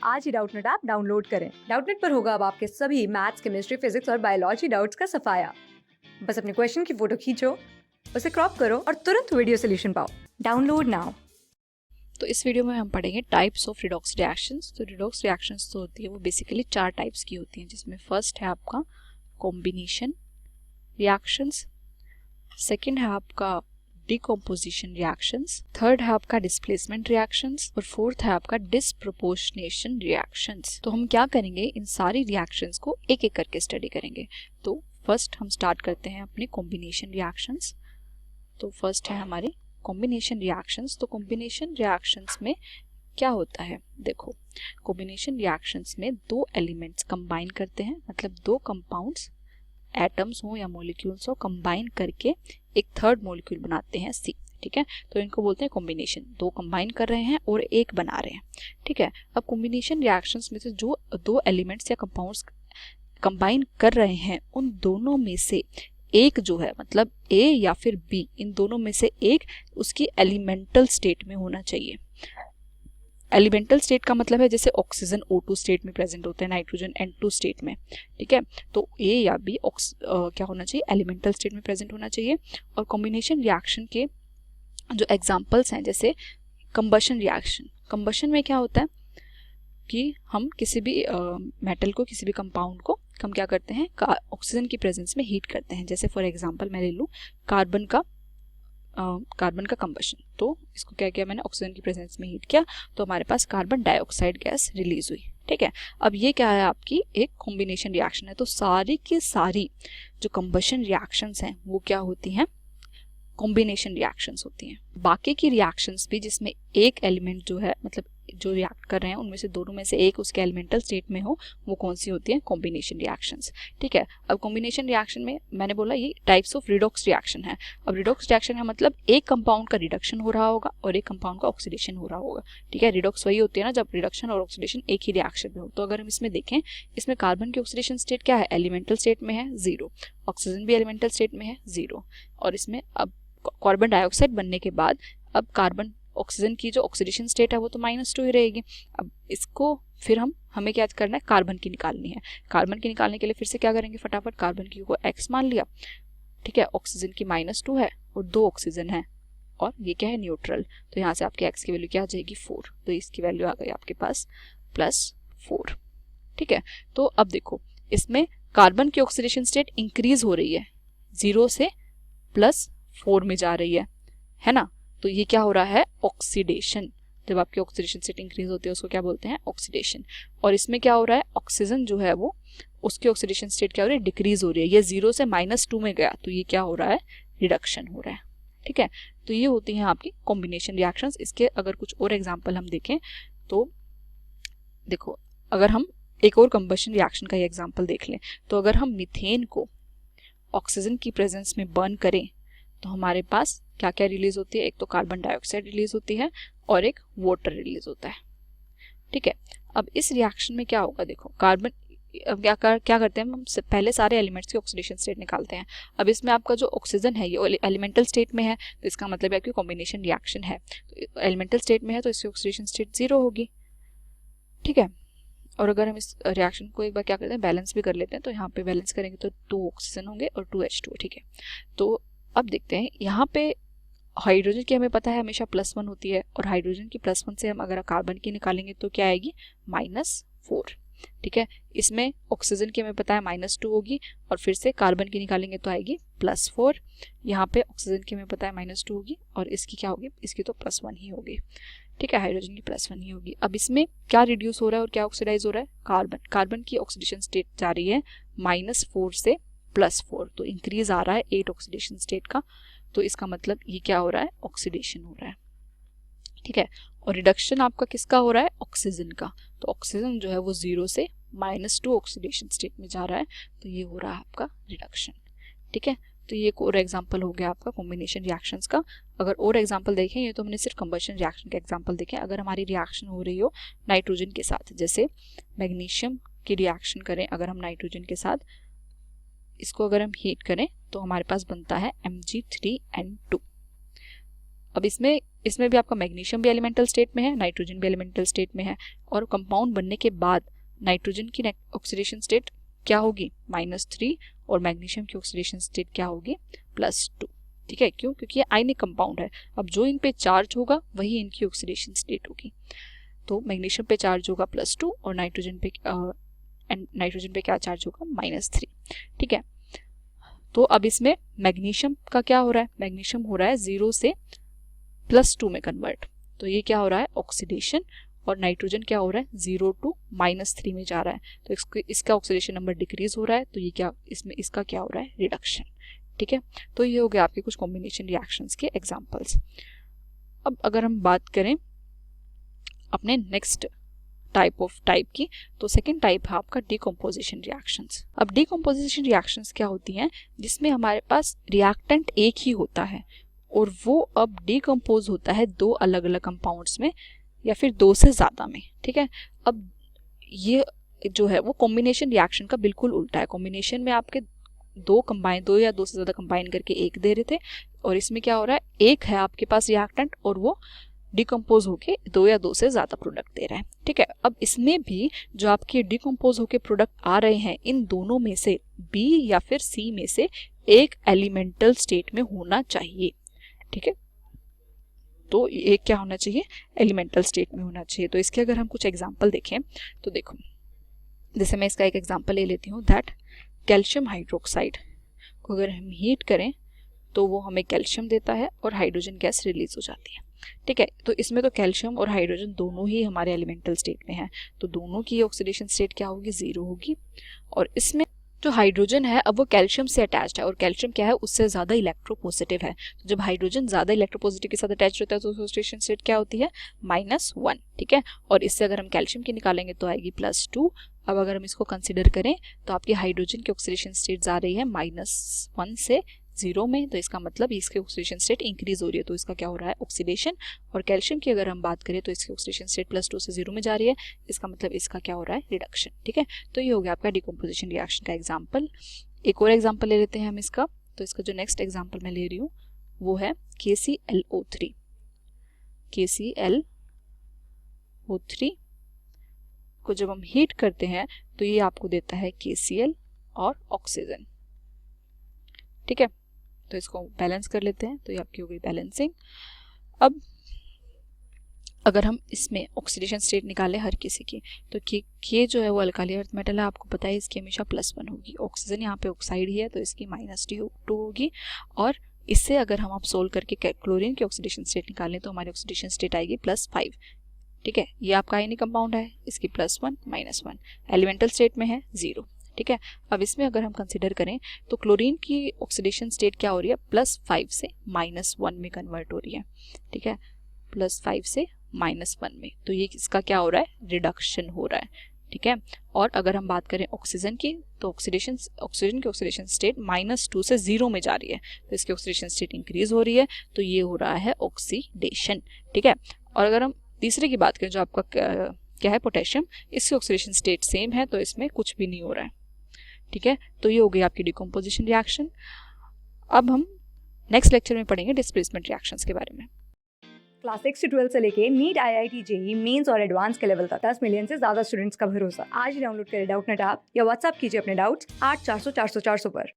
आज ही Doubtnut app download करें। Doubtnut पर होगा अब आपके सभी मैथ्स, केमिस्ट्री, फिजिक्स और बायोलॉजी डाउट्स का सफाया। बस अपने क्वेश्चन की फोटो खींचो, उसे क्रॉप करो और तुरंत वीडियो सोल्यूशन पाओ। Download now. तो इस वीडियो में हम पढ़ेंगे टाइप्स ऑफ रिडॉक्स रिएक्शंस। तो रिडॉक्स रिएक्शंस तो होती है वो बेसिकली 4 टाइप्स की होती हैं, जिसमें फर्स्ट है आपका कॉम्बिनेशन रिएक्शंस, सेकंड है आपका डिकम्पोजिशन रिएक्शंस, थर्ड है आपका डिस्प्लेसमेंट रिएक्शंस और फोर्थ है आपका डिस्प्रोपोर्शनेशन रिएक्शंस। तो हम क्या करेंगे, इन सारी रिएक्शंस को एक एक करके स्टडी करेंगे। तो फर्स्ट हम स्टार्ट करते हैं अपने कॉम्बिनेशन रिएक्शंस। तो फर्स्ट है हमारी कॉम्बिनेशन रिएक्शंस। तो कॉम्बिनेशन रिएक्शंस में क्या होता है, देखो कॉम्बिनेशन रिएक्शंस में दो एलिमेंट्स कंबाइन करते हैं, मतलब दो कंपाउंड्स एटम्स हो या मॉलिक्यूल्स हो कंबाइन करके एक थर्ड मॉलिक्यूल बनाते हैं सी। ठीक है, तो इनको बोलते हैं कॉम्बिनेशन। दो कंबाइन कर रहे हैं और एक बना रहे हैं। ठीक है, अब कॉम्बिनेशन रिएक्शंस में से जो दो एलिमेंट्स या कंपाउंड्स कंबाइन कर रहे हैं उन दोनों में से एक जो है, मतलब ए या फिर बी, इन दोनों में से एक उसकी एलिमेंटल स्टेट में होना चाहिए। एलिमेंटल स्टेट का मतलब है जैसे ऑक्सीजन O2 स्टेट में प्रेजेंट होता है, नाइट्रोजन N2 स्टेट में। ठीक है, तो ए या बी क्या होना चाहिए, एलिमेंटल स्टेट में प्रेजेंट होना चाहिए। और कॉम्बिनेशन रिएक्शन के जो एग्जांपल्स हैं, जैसे कंबशन रिएक्शन। कंबशन में क्या होता है कि हम किसी भी मेटल को, किसी भी कंपाउंड को हम क्या करते हैं, ऑक्सीजन की प्रेजेंस में हीट करते हैं। जैसे फॉर एग्जांपल मैं ले लूँ कार्बन का कंबशन। तो इसको क्या किया मैंने, ऑक्सीजन की प्रेजेंस में हीट किया, तो हमारे पास कार्बन डाइऑक्साइड गैस रिलीज हुई। ठीक है, अब ये क्या है, आपकी एक कॉम्बिनेशन रिएक्शन है। तो सारी की सारी जो कंबशन रिएक्शंस हैं वो क्या होती हैं, कॉम्बिनेशन रिएक्शंस होती हैं। बाकी की रिएक्शंस भी जिसमें एक एलिमेंट जो है, मतलब जो रिएक्ट कर रहे हैं उनमें से दोनों में से एक उसके एलिमेंटल स्टेट में हो, वो कौन सी होती है, कॉम्बिनेशन रिएक्शंस। ठीक है, अब कॉम्बिनेशन रिएक्शन में मैंने बोला ये टाइप्स ऑफ रिडॉक्स रिएक्शन है। अब रिडॉक्स रिएक्शन का मतलब एक कंपाउंड का रिडक्शन हो रहा होगा और एक कंपाउंड का ऑक्सीडेशन हो रहा होगा। ठीक है, रिडॉक्स वही होती है ना जब रिडक्शन और ऑक्सीडेशन एक ही रिएक्शन में हो। तो अगर हम इसमें देखें, इसमें कार्बन की ऑक्सीडेशन स्टेट क्या है, एलिमेंटल स्टेट में है 0, ऑक्सीजन भी एलिमेंटल स्टेट में है 0, और इसमें अब कार्बन डाइऑक्साइड बनने के बाद अब कार्बन ऑक्सीजन की जो ऑक्सीडेशन स्टेट है वो तो -2 ही रहेगी। अब इसको फिर हमें क्या करना है, कार्बन की निकालनी है। कार्बन की निकालने के लिए फिर से क्या करेंगे, फटाफट कार्बन की को x मान लिया। ठीक है, ऑक्सीजन की -2 है और 2 ऑक्सीजन है और ये क्या है, न्यूट्रल। तो यहाँ से आपकी x की वैल्यू क्या आ जाएगी, 4। तो इसकी वैल्यू आ गई आपके पास +4। ठीक है, तो अब देखो इसमें कार्बन की ऑक्सीडेशन स्टेट इंक्रीज हो रही है, 0 से +4 में जा रही है ना। तो ये क्या हो रहा है, ऑक्सीडेशन। जब आपकी ऑक्सीडेशन स्टेट इंक्रीज होती है उसको क्या बोलते हैं, ऑक्सीडेशन। और इसमें क्या हो रहा है, ऑक्सीजन जो है वो उसकी ऑक्सीडेशन स्टेट क्या हो रही है, डिक्रीज हो रही है। ये 0 से -2 में गया तो ये क्या हो रहा है, रिडक्शन हो रहा है। ठीक है, तो ये होती हैं आपकी कॉम्बिनेशन रिएक्शंस। इसके अगर कुछ और एग्जांपल हम देखें तो देखो, अगर हम एक और कंबशन रिएक्शन का एग्जांपल देख लें, तो अगर हम मीथेन को ऑक्सीजन की प्रेजेंस में बर्न करें तो हमारे पास क्या क्या रिलीज होती है, एक तो कार्बन डाइऑक्साइड रिलीज होती है और एक वाटर रिलीज होता है। ठीक है, अब इस रिएक्शन में क्या होगा, देखो कार्बन क्या करते हैं हम पहले सारे एलिमेंट्स की ऑक्सीडेशन स्टेट निकालते हैं। अब इसमें आपका जो ऑक्सीजन है ये एलिमेंटल स्टेट में है, तो इसका मतलब है कि कॉम्बिनेशन रिएक्शन है। तो एलिमेंटल स्टेट में है तो इसकी ऑक्सीडेशन स्टेट 0 होगी। ठीक है, और अगर हम इस रिएक्शन को एक बार क्या करते हैं, बैलेंस भी कर लेते हैं, तो यहाँ पे बैलेंस करेंगे तो 2 ऑक्सीजन होंगे और 2 H2। ठीक है, तो अब देखते हैं यहाँ पे हाइड्रोजन की हमें पता है हमेशा +1 होती है, और हाइड्रोजन की +1 से हम अगर कार्बन की निकालेंगे तो क्या आएगी, -4। ठीक है, इसमें ऑक्सीजन की हमें पता है -2 होगी और फिर से कार्बन की निकालेंगे तो आएगी +4। यहाँ पे ऑक्सीजन की हमें पता है -2 होगी और इसकी क्या होगी, इसकी तो +1 ही होगी। ठीक है, हाइड्रोजन की +1 ही होगी। अब इसमें क्या रिड्यूस हो रहा है और क्या ऑक्सीडाइज हो रहा है, कार्बन। कार्बन की ऑक्सीडेशन स्टेट जा रही है -4 से +4, तो इंक्रीज आ रहा है 8 ऑक्सीडेशन स्टेट का। तो इसका मतलब ये क्या हो रहा है, ऑक्सीडेशन हो रहा है। ठीक है, और रिडक्शन आपका किसका हो रहा है, ऑक्सीजन का। तो ऑक्सीजन जो है वो 0 से -2 ऑक्सीडेशन स्टेट में जा रहा है, तो ये हो रहा है आपका रिडक्शन। ठीक है, तो ये एक और एग्जांपल हो गया आपका कॉम्बिनेशन रिएक्शंस का। अगर और एग्जांपल देखें, ये तो हमने सिर्फ कंबशन रिएक्शन के एग्जांपल देखे। अगर हमारी रिएक्शन हो रही हो नाइट्रोजन के साथ, जैसे मैग्नीशियम की रिएक्शन करें अगर हम नाइट्रोजन के साथ, इसको अगर हम हीट करें तो हमारे पास बनता है Mg3N2। अब इसमें इसमें भी आपका मैग्नीशियम भी एलिमेंटल स्टेट में है, नाइट्रोजन भी एलिमेंटल स्टेट में है, और कंपाउंड बनने के बाद नाइट्रोजन की ऑक्सीडेशन स्टेट क्या होगी -3 और मैग्नीशियम की ऑक्सीडेशन स्टेट क्या होगी +2। ठीक है, क्यों? क्योंकि ये आयनिक कंपाउंड है। अब जो इन पे चार्ज होगा वही इनकी ऑक्सीडेशन स्टेट होगी। तो मैग्नीशियम पे चार्ज होगा +2 और नाइट्रोजन पे क्या चार्ज होगा -3। ठीक है, तो अब इसमें मैग्नीशियम का क्या हो रहा है? मैग्नीशियम हो रहा है 0 से +2 में कन्वर्ट, तो ये क्या हो रहा है? ऑक्सीडेशन। और नाइट्रोजन क्या हो रहा है? 0 to -3 में जा रहा है, तो इसका ऑक्सीडेशन नंबर डिक्रीज हो रहा है, तो ये क्या, इसमें इसका क्या हो रहा है? रिडक्शन। ठीक है, तो ये हो गया आपके कुछ कॉम्बिनेशन रिएक्शंस के एग्जांपल्स। अब अगर हम बात करें अपने नेक्स्ट टाइप की, तो सेकंड टाइप है आपका डीकम्पोजिशन रिएक्शंस। अब डीकम्पोजिशन रिएक्शंस क्या होती हैं? जिसमें हमारे पास रिएक्टेंट एक ही होता है और वो अब डीकम्पोज होता है 2 अलग अलग कंपाउंड्स में या फिर 2 से ज़्यादा में। ठीक है, अब ये जो है वो कॉम्बिनेशन रिएक्शन का बिल्कुल उल्टा है। कॉम्बिनेशन में आपके 2 या 2 से ज़्यादा कंबाइन करके एक दे रहे थे, और इसमें क्या हो रहा है? एक है आपके पास रिएक्टेंट और वो डिकम्पोज होके 2 या 2 से ज़्यादा प्रोडक्ट दे रहा है। ठीक है, अब इसमें भी जो आपके डिकम्पोज होके प्रोडक्ट आ रहे हैं, इन दोनों में से बी या फिर सी में से एक एलिमेंटल स्टेट में होना चाहिए। ठीक है, तो एक क्या होना चाहिए? एलिमेंटल स्टेट में होना चाहिए। तो इसके अगर हम कुछ एग्जांपल देखें तो देखो, जैसे मैं इसका एक एग्जांपल ले लेती हूँ, दैट कैल्शियम हाइड्रोक्साइड को अगर हम हीट करें तो वो हमें कैल्शियम देता है और हाइड्रोजन गैस रिलीज हो जाती है। ठीक है, तो इसमें तो कैल्शियम और हाइड्रोजन दोनों ही हमारे एलिमेंटल स्टेट में है, तो दोनों की ऑक्सीडेशन स्टेट क्या होगी? 0 होगी। और इसमें जो हाइड्रोजन है अब वो कैल्शियम से अटैच्ड है, और कैल्शियम क्या है? उससे ज़्यादा इलेक्ट्रोपॉजिटिव है। तो जब हाइड्रोजन ज़्यादा इलेक्ट्रोपॉजिटिव के साथ अटैच होता है तो ऑक्सीडेशन स्टेट क्या होती है? -1। ठीक है, और इससे अगर हम कैल्शियम की निकालेंगे तो आएगी +2। अब अगर हम इसको कंसिडर करें तो आपकी हाइड्रोजन की ऑक्सीडेशन स्टेट आ रही है -1 से 0 में, तो इसका मतलब इसकी ऑक्सीडेशन स्टेट इंक्रीज हो रही है, तो इसका क्या हो रहा है? ऑक्सीडेशन। और कैल्शियम की अगर हम बात करें तो इसकी ऑक्सीडेशन स्टेट +2 से 0 में जा रही है, इसका मतलब इसका क्या हो रहा है? रिडक्शन। ठीक है, तो ये हो गया आपका डिकम्पोजिशन रिएक्शन का एग्जाम्पल। एक और एग्जाम्पल ले लेते हैं हम इसका। तो इसका जो नेक्स्ट एग्जाम्पल मैं ले रही हूँ वो है KClO3। KClO3 को जब हम हीट करते हैं तो ये आपको देता है KCl और ऑक्सीजन। ठीक है, तो इसको बैलेंस कर लेते हैं, तो ये आपकी हो गई बैलेंसिंग। अब अगर हम इसमें ऑक्सीडेशन स्टेट निकालें हर किसी की, तो के जो है वो अल्काली अर्थ मेटल है, आपको पता है इसकी हमेशा +1 होगी। ऑक्सीजन यहाँ पे ऑक्साइड ही है तो इसकी -2 होगी। और इससे अगर हम आप सोल्व करके क्लोरीन की ऑक्सीडेशन स्टेट निकालें तो हमारी ऑक्सीडेशन स्टेट आएगी +5। ठीक है, ये आपका आयनिक कंपाउंड है, इसकी +1 -1, एलिमेंटल स्टेट में है 0। ठीक है, अब इसमें अगर हम कंसिडर करें तो क्लोरीन की ऑक्सीडेशन स्टेट क्या हो रही है? +5 से -1 में कन्वर्ट हो रही है। ठीक है, +5 से -1 में, तो ये इसका क्या हो रहा है? रिडक्शन हो रहा है। ठीक है, और अगर हम बात करें ऑक्सीजन की तो ऑक्सीजन की ऑक्सीडेशन स्टेट -2 से 0 में जा रही है, तो इसकी ऑक्सीडेशन स्टेट इंक्रीज हो रही है, तो ये हो रहा है ऑक्सीडेशन। ठीक है, और अगर हम तीसरे की बात करें जो आपका क्या है? पोटेशियम, इसकी ऑक्सीडेशन स्टेट सेम है, तो इसमें कुछ भी नहीं हो रहा है। ठीक है, तो ये हो गई आपकी डिकम्पोजिशन रिएक्शन। अब हम नेक्स्ट लेक्चर में पढ़ेंगे डिस्प्लेसमेंट रिएक्शंस के बारे में। क्लास 6 से 12 से लेके नीट, IIT, JEE मेंस और एडवांस के लेवल तक 10 मिलियन से ज्यादा स्टूडेंट्स का भरोसा। आज ही डाउनलोड करें डाउटनेट ऐप या व्हाट्सएप कीजिए अपने डाउट्स 8400 400 400 पर।